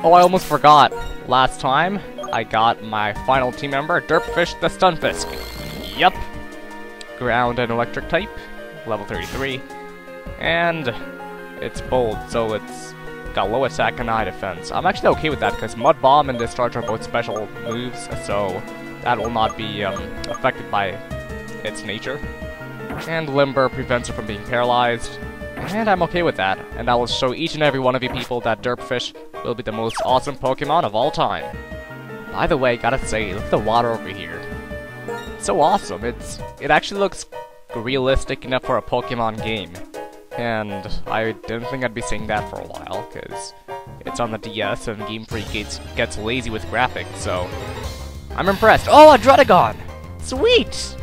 Oh, I almost forgot. Last time, I got my final team member, Derpfish the Stunfisk. Yup. Ground and electric type, level 33. And it's bold, so it's got low attack and high defense. I'm actually okay with that, because Mud Bomb and Discharge are both special moves, so that will not be affected by its nature. And Limber prevents it from being paralyzed. And I'm okay with that, and I will show each and every one of you people that Derpfish will be the most awesome Pokemon of all time. By the way, gotta say, look at the water over here. It's so awesome. It actually looks realistic enough for a Pokemon game. And I didn't think I'd be saying that for a while, because it's on the DS and Game Freak gets lazy with graphics, so I'm impressed. Oh, a Dragonspiral! Sweet!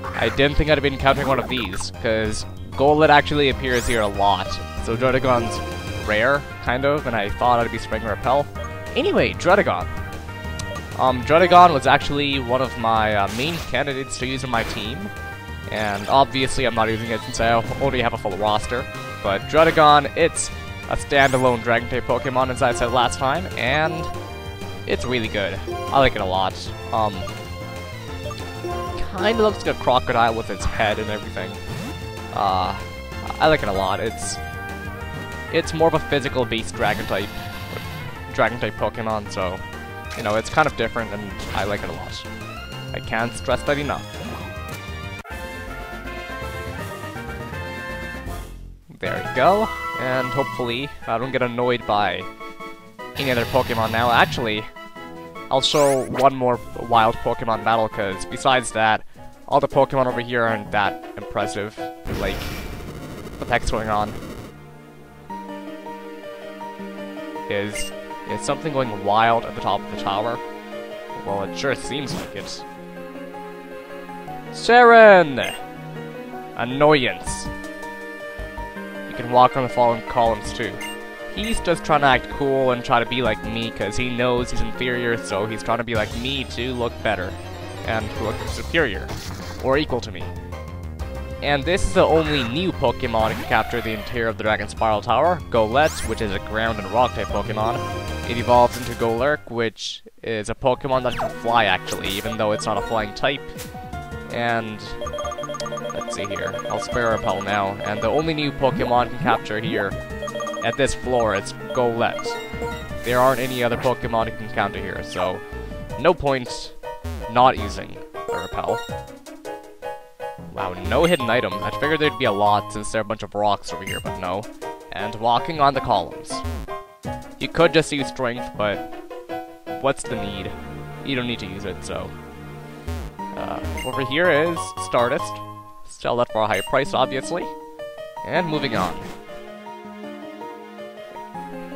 I didn't think I'd be encountering one of these, because Golett actually appears here a lot, so Dragon's rare, kind of, and I thought I'd be spraying Repel. Anyway, Dragon. Dragon was actually one of my main candidates to use in my team, and obviously I'm not using it since I only have a full roster, but Dragon, it's a standalone Dragon-type Pokemon, as I said last time, and it's really good. I like it a lot. Kinda looks like a crocodile with its head and everything. I like it a lot. It's more of a physical-based Dragon-type Pokemon, so, you know, it's kind of different, and I like it a lot. I can't stress that enough. There we go, and hopefully I don't get annoyed by any other Pokemon now. Actually, I'll show one more wild Pokemon battle, because besides that, all the Pokemon over here aren't that impressive. Like, what the heck's going on? Is something going wild at the top of the tower? Well, it sure seems like it. Sharon! Annoyance. You can walk on the fallen columns too. He's just trying to act cool and try to be like me, because he knows he's inferior, so he's trying to be like me to look better. And to look superior. Or equal to me. And this is the only new Pokemon to capture the interior of the Dragonspiral Tower, Golett, which is a ground and rock type Pokemon. It evolves into Golurk, which is a Pokemon that can fly actually, even though it's not a flying type. And let's see here, I'll spare Repel now, and the only new Pokemon can capture here at this floor is Golett. There aren't any other Pokemon you can counter here, so no point not using the Repel. Wow, no hidden items. I figured there'd be a lot since there are a bunch of rocks over here, but no. And walking on the columns. You could just use strength, but what's the need? You don't need to use it, so. Over here is Stardust. Sell that for a high price, obviously. And moving on.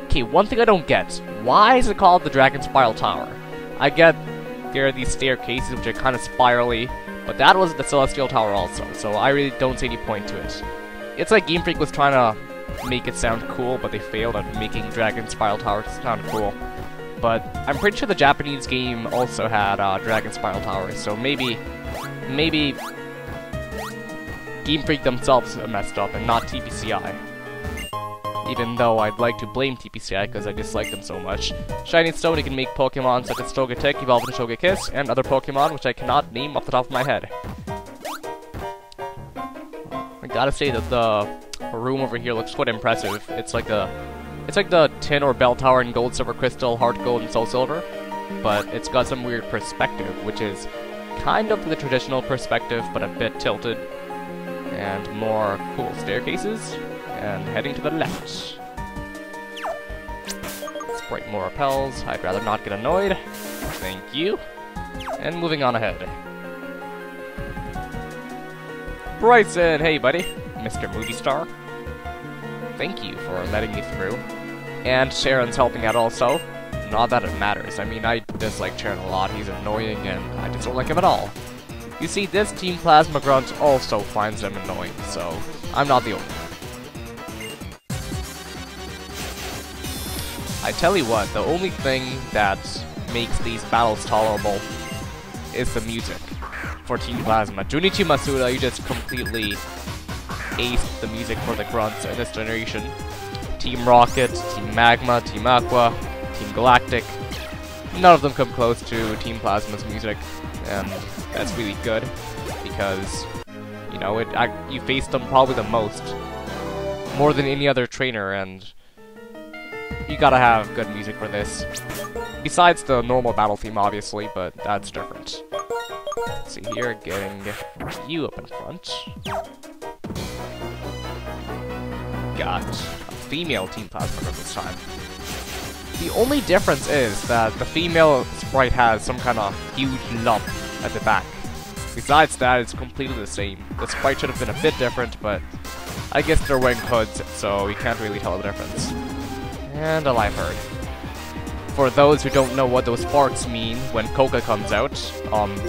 Okay, one thing I don't get. Why is it called the Dragonspiral Tower? I get there are these staircases which are kind of spirally, but that was the Celestial Tower also, so I really don't see any point to it. It's like Game Freak was trying to make it sound cool, but they failed at making Dragonspiral Tower sound cool. But I'm pretty sure the Japanese game also had Dragonspiral Tower, so maybe Game Freak themselves messed up and not TPCI. Even though I'd like to blame TPCI because I dislike them so much. Shiny Stone, you can make Pokemon such as Togetic evolve into Togekiss, and other Pokemon which I cannot name off the top of my head. I gotta say that the room over here looks quite impressive. It's like the Tin or Bell Tower in Gold, Silver, Crystal, Heart Gold, and Soul Silver, but it's got some weird perspective, which is kind of the traditional perspective, but a bit tilted, and more cool staircases. And heading to the left. Sprite more repels. I'd rather not get annoyed. Thank you. And moving on ahead. Bryson! Hey, buddy. Mr. Movie Star. Thank you for letting me through. And Sharon's helping out also. Not that it matters. I mean, I dislike Sharon a lot. He's annoying, and I just don't like him at all. You see, this Team Plasma Grunt also finds him annoying, so I'm not the only one. I tell you what, the only thing that makes these battles tolerable is the music for Team Plasma. Junichi Masuda, you just completely aced the music for the grunts in this generation. Team Rocket, Team Magma, Team Aqua, Team Galactic. None of them come close to Team Plasma's music, and that's really good, because, you know, you face them probably the most, more than any other trainer, and you gotta have good music for this. Besides the normal battle theme, obviously, but that's different. Let's see here, getting you up in front. Got a female Team Plasma member this time. The only difference is that the female sprite has some kind of huge lump at the back. Besides that, it's completely the same. The sprite should have been a bit different, but I guess they're wearing hoods, so you can't really tell the difference. And a life herd. For those who don't know what those sparks mean when Coca comes out,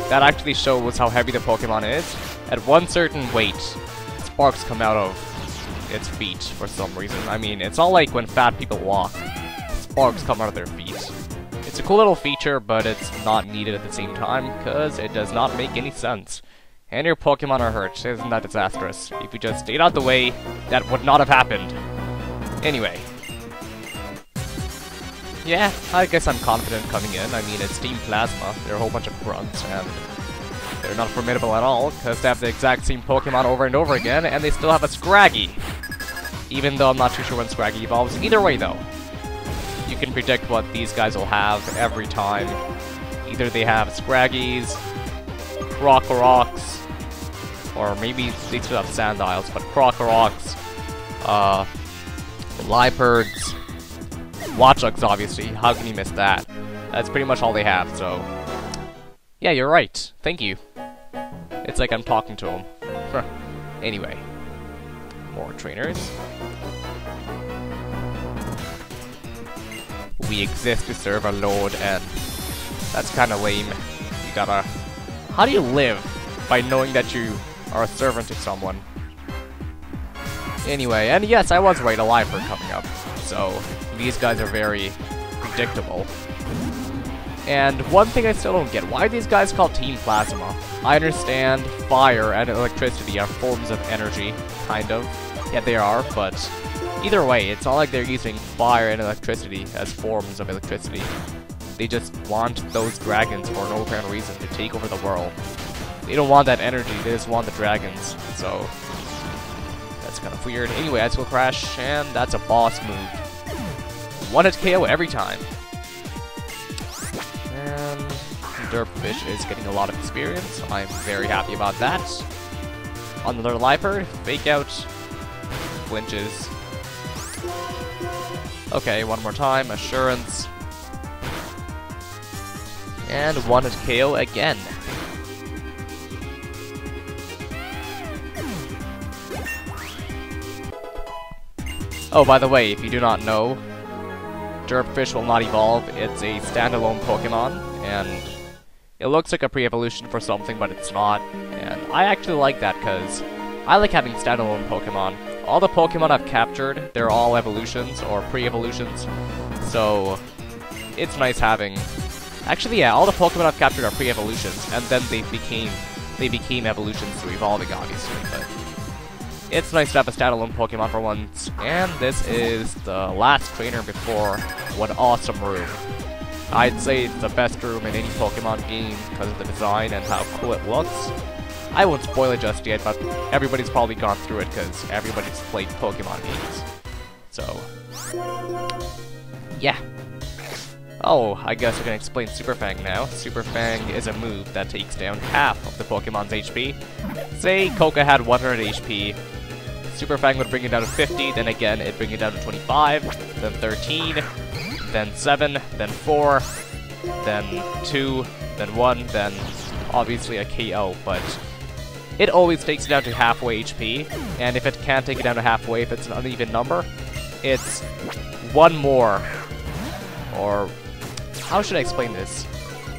that actually shows how heavy the Pokemon is. At one certain weight, sparks come out of its feet for some reason. I mean, it's not like when fat people walk. Sparks come out of their feet. It's a cool little feature, but it's not needed at the same time, because it does not make any sense. And your Pokemon are hurt. Isn't that disastrous? If you just stayed out the way, that would not have happened. Anyway. Yeah, I guess I'm confident coming in. I mean, it's Team Plasma. They're a whole bunch of grunts, and they're not formidable at all, because they have the exact same Pokemon over and over again, and they still have a Scraggy. Even though I'm not too sure when Scraggy evolves. Either way, though, you can predict what these guys will have every time. Either they have Scraggies, Crocoroks, or maybe they still have Sandiles, but Crocoroks, Liepirds, Watchugs, obviously. How can you miss that? That's pretty much all they have, so... Yeah, you're right. Thank you. It's like I'm talking to them. Anyway. More trainers. We exist to serve our lord, and that's kinda lame. You gotta... How do you live by knowing that you are a servant to someone? Anyway, and yes, I was right, a Lifer coming up. So, these guys are very predictable. And one thing I still don't get, why are these guys called Team Plasma? I understand fire and electricity are forms of energy, kind of. Yeah, they are, but either way, it's not like they're using fire and electricity as forms of electricity. They just want those dragons for no apparent reason to take over the world. They don't want that energy, they just want the dragons, so... That's kind of weird. Anyway, Ice Skull Crash, and that's a boss move. One-hit KO every time. And Derpfish is getting a lot of experience. I'm very happy about that. On the little Lifer, Fake Out, flinches. Okay, one more time, Assurance. And one-hit KO again. Oh, by the way, if you do not know, Derpfish will not evolve. It's a standalone Pokemon, and it looks like a pre-evolution for something, but it's not. And I actually like that, because I like having standalone Pokemon. All the Pokemon I've captured, they're all evolutions, or pre-evolutions, so it's nice having... Actually, yeah, all the Pokemon I've captured are pre-evolutions, and then they became evolutions through evolving, obviously, but... It's nice to have a standalone Pokemon for once, and this is the last trainer before one awesome room. I'd say it's the best room in any Pokemon game because of the design and how cool it looks. I won't spoil it just yet, but everybody's probably gone through it because everybody's played Pokemon games. So, yeah. Oh, I guess I can explain Super Fang now. Super Fang is a move that takes down half of the Pokemon's HP. Say Coca had 100 HP. Super Fang would bring it down to 50, then again it'd bring it down to 25, then 13, then 7, then 4, then 2, then 1, then obviously a KO, but it always takes it down to halfway HP, and if it can't take it down to halfway, if it's an uneven number, it's one more, or how should I explain this?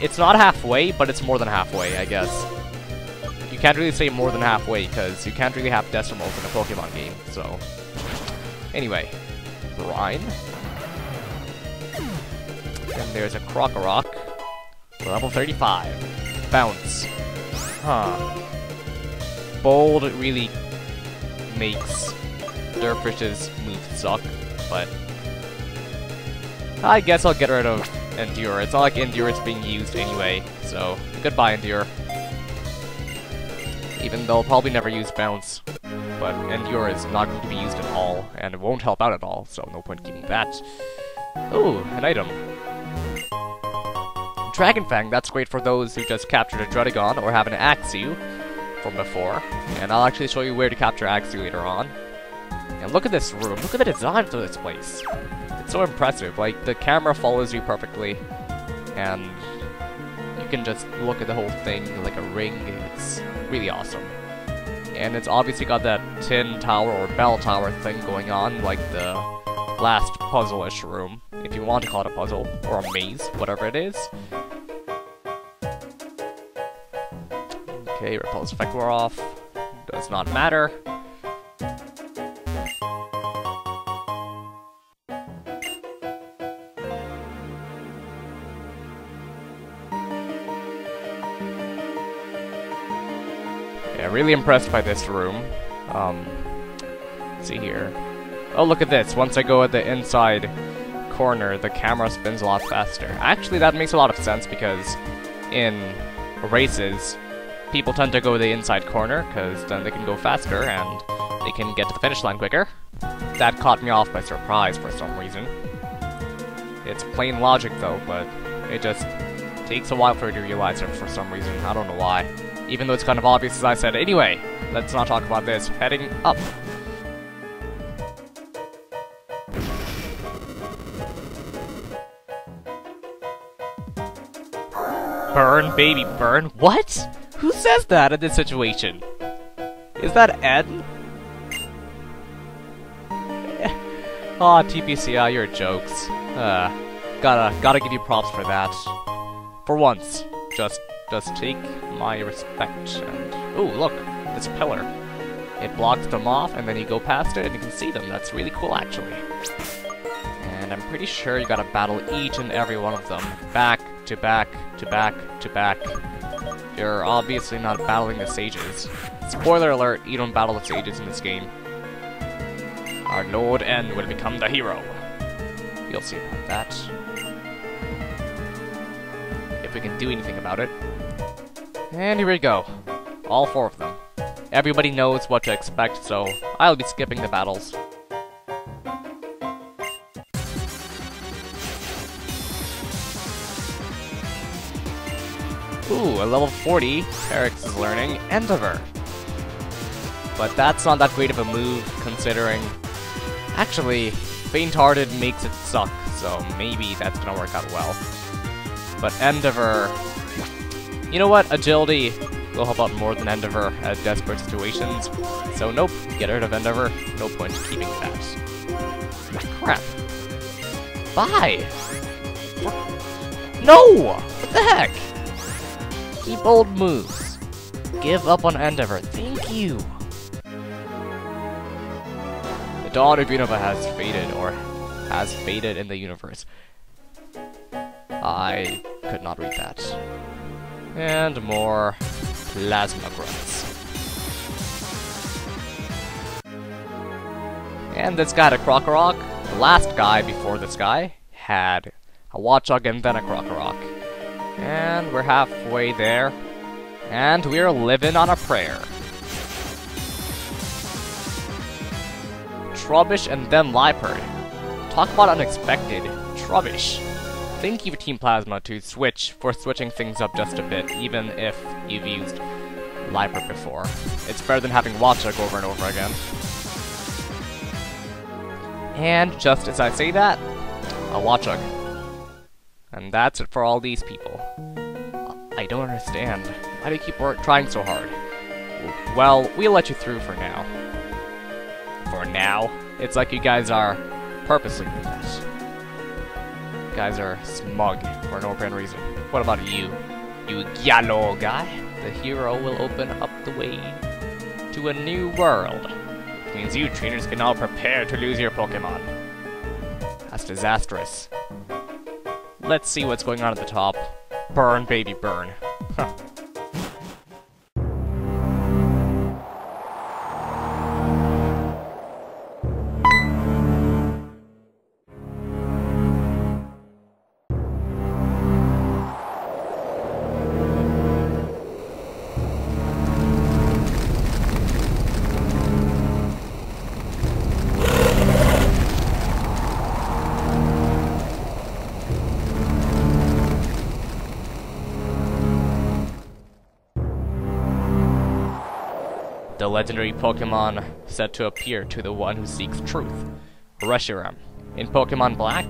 It's not halfway, but it's more than halfway, I guess. You can't really say more than halfway, because you can't really have decimals in a Pokemon game, so... Anyway. Brine. And there's a Krokorok. Level 35. Bounce. Huh. Bold really makes Derpfish's moves suck, but... I guess I'll get rid of Endure. It's not like Endure is being used anyway, so goodbye, Endure. Even though I'll probably never use Bounce. But Endure is not going to be used at all, and it won't help out at all, so no point keeping that. Ooh, an item. Dragon Fang, that's great for those who just captured a Dredagon or have an Axew from before. And I'll actually show you where to capture Axew later on. And look at this room, look at the design of this place. It's so impressive, like, the camera follows you perfectly, and you can just look at the whole thing like a ring. It's really awesome. And it's obviously got that tin tower or bell tower thing going on, like the last puzzle-ish room, if you want to call it a puzzle, or a maze, whatever it is. Okay, Repulse Effect wore off. Does not matter. Yeah, really impressed by this room. Let's see here. Oh, look at this. Once I go at the inside corner, the camera spins a lot faster. Actually, that makes a lot of sense because in races, people tend to go the inside corner because then they can go faster and they can get to the finish line quicker. That caught me off by surprise for some reason. It's plain logic though, but it just takes a while for you to realize it for some reason. I don't know why. Even though it's kind of obvious as I said. Anyway, let's not talk about this. Heading up. Burn, baby, burn. What? Who says that in this situation? Is that Ed? Aw, TPCI, your jokes. Gotta give you props for that. For once. Just take my respect and... Ooh, look! This pillar. It blocks them off, and then you go past it, and you can see them. That's really cool, actually. And I'm pretty sure you gotta battle each and every one of them. Back to back to back to back. You're obviously not battling the sages. Spoiler alert, you don't battle the sages in this game. Our Lord N will become the hero. You'll see about that. If we can do anything about it. And here we go. All 4 of them. Everybody knows what to expect, so I'll be skipping the battles. Ooh, a level 40, Eric's is learning Endeavor. But that's not that great of a move, considering... Actually, Faint-Hearted makes it suck, so maybe that's gonna work out well. But Endeavor... You know what? Agility will help out more than Endeavor at desperate situations. So nope, get rid of Endeavor. No point in keeping that. Crap. Bye! No! What the heck? Keep old moves. Give up on Endeavor. Thank you! The dawn of Unova has faded, or has faded in the universe. I could not read that. And more plasma grunts. And this guy had a Krokorok. The last guy before this guy had a Watchog and then a Krokorok. And we're halfway there. And we're living on a prayer. Trubbish and then Liepard. Talk about unexpected. Trubbish. Thank you, Team Plasma, to Switch for switching things up just a bit, even if you've used Liepard before. It's better than having Watchog over and over again. And just as I say that, a Watchog. And that's it for all these people. I don't understand. Why do you keep trying so hard? Well, we'll let you through for now. For now? It's like you guys are purposely doing that. You guys are smug for no apparent reason. What about you? You yellow guy? The hero will open up the way to a new world. Which means you trainers can now prepare to lose your Pokemon. That's disastrous. Let's see what's going on at the top. Burn, baby, burn. Huh. the legendary Pokemon said to appear to the one who seeks truth, Reshiram. In Pokemon Black,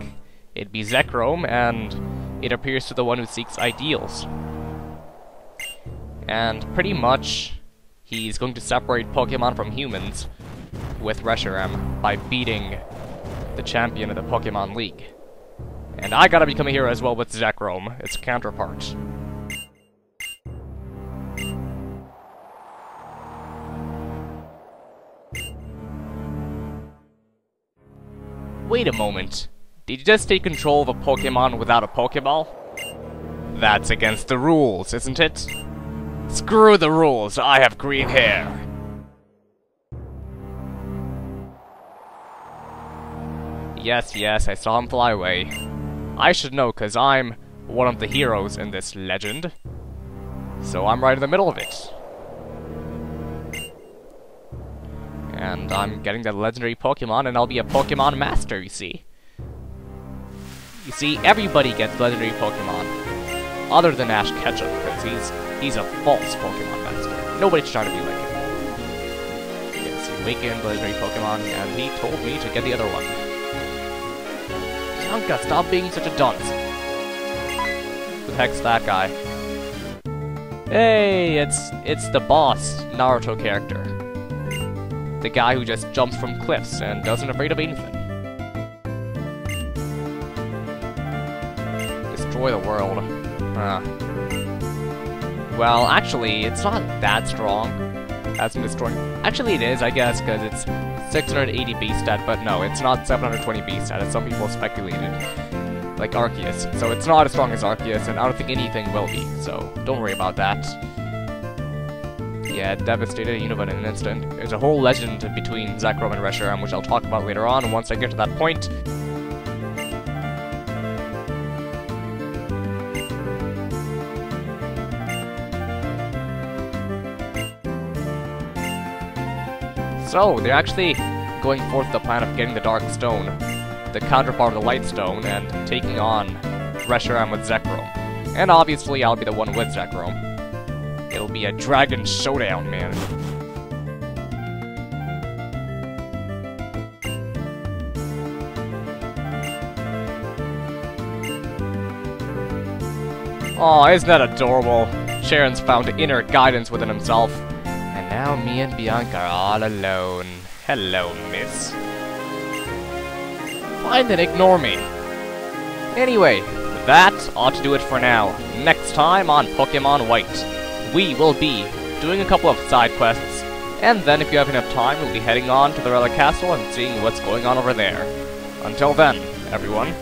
it'd be Zekrom, and it appears to the one who seeks ideals. And pretty much, he's going to separate Pokemon from humans with Reshiram by beating the champion of the Pokemon League. And I gotta become a hero as well with Zekrom, its counterpart. Wait a moment. Did you just take control of a Pokemon without a Pokeball? That's against the rules, isn't it? Screw the rules, I have green hair. Yes, I saw him fly away. I should know, cause I'm one of the heroes in this legend. So I'm right in the middle of it. And I'm getting the legendary Pokemon, and I'll be a Pokemon Master, you see. You see, everybody gets legendary Pokemon. Other than Ash Ketchum, because he's a false Pokemon Master. Nobody's trying to be like him. Yes, he awakened legendary Pokemon, and he told me to get the other one. Yanka, stop being such a dunce. Who the heck's that guy? Hey, it's the boss Naruto character. The guy who just jumps from cliffs and doesn't afraid of anything. Destroy the world. Well, actually, it's not that strong as in destroying. Actually, it is, I guess, because it's 680 base stat, but no, it's not 720 base stat, as some people speculated. Like Arceus. So it's not as strong as Arceus, and I don't think anything will be, so don't worry about that. Yeah, it devastated Unova in an instant. There's a whole legend between Zekrom and Reshiram, which I'll talk about later on once I get to that point. So, they're actually going forth the plan of getting the Dark Stone, the counterpart of the Light Stone, and taking on Reshiram with Zekrom. And obviously, I'll be the one with Zekrom. It'll be a dragon showdown, man. Aw, isn't that adorable? Sharon's found inner guidance within himself. And now me and Bianca are all alone. Hello, miss. Fine then, ignore me. Anyway, that ought to do it for now. Next time on Pokémon White, we will be doing a couple of side quests, and then if you have enough time, we'll be heading on to the Relic Castle and seeing what's going on over there. Until then, everyone,